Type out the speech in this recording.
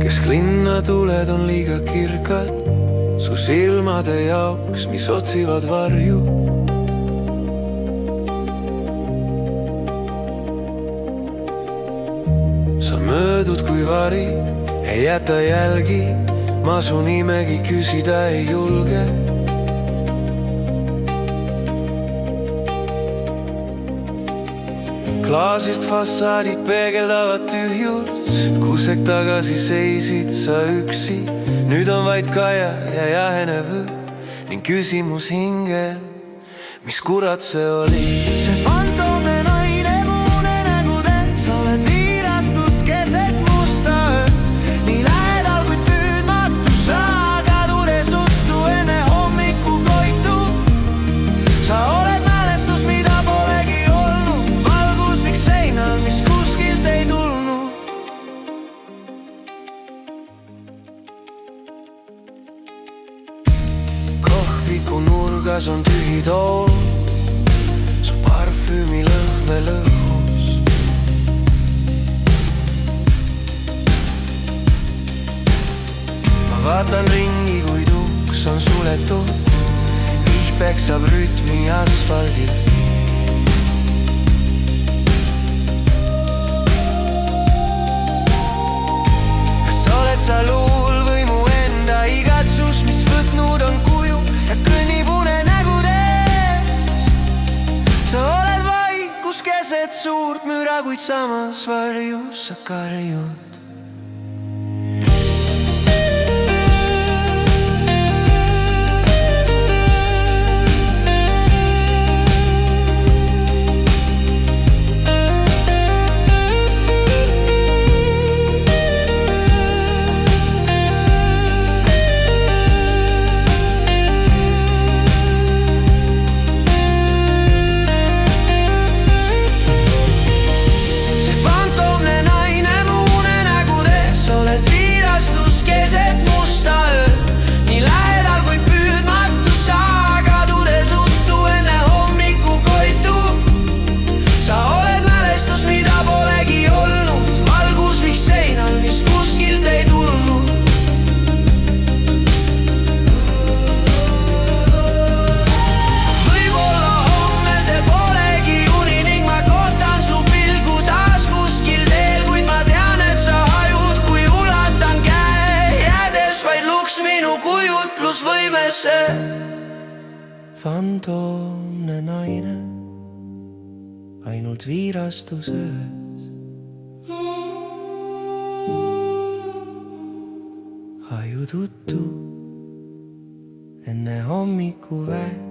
Kesklinna tuled on liiga kirkad su silmade jaoks, mis otsivad varju. Sa möödud kui vari, ei jäta jälgi, ma su nimegi küsida ei julge. Klaasist fassaadid peegeldavad tühjust, kus ehk tagasi seisid sa üksi. Nüüd on vaid kaja ja jahenev ning küsimus hingel, mis kurat see oli? See fantoomne naine muune nägude, sa oled viirastus keset musta öö. Nii lähedal kuid püüdmatu, sa kadudes uttu enne hommikukoitu. Sa oled mälestus, mida polegi olnud, valgusviks seinal, mis kuskilt ei tulnud. Kohviku nurgas on tühi tool, su parfüümi lõhme lõhus. Ma vaatan ringi, kuid uks on suletud, vihk peksab rütmi asfaldil. Kas oled sa luul või mu enda igatsus, mis võtnud on kuju ja kõnnib unenägudes? Sa oled vaikus keset suurt müra, kuid samas varjus sa karjud. Fantoomne naine ainult viirastus öös. Haju tuttu enne hommikuväe.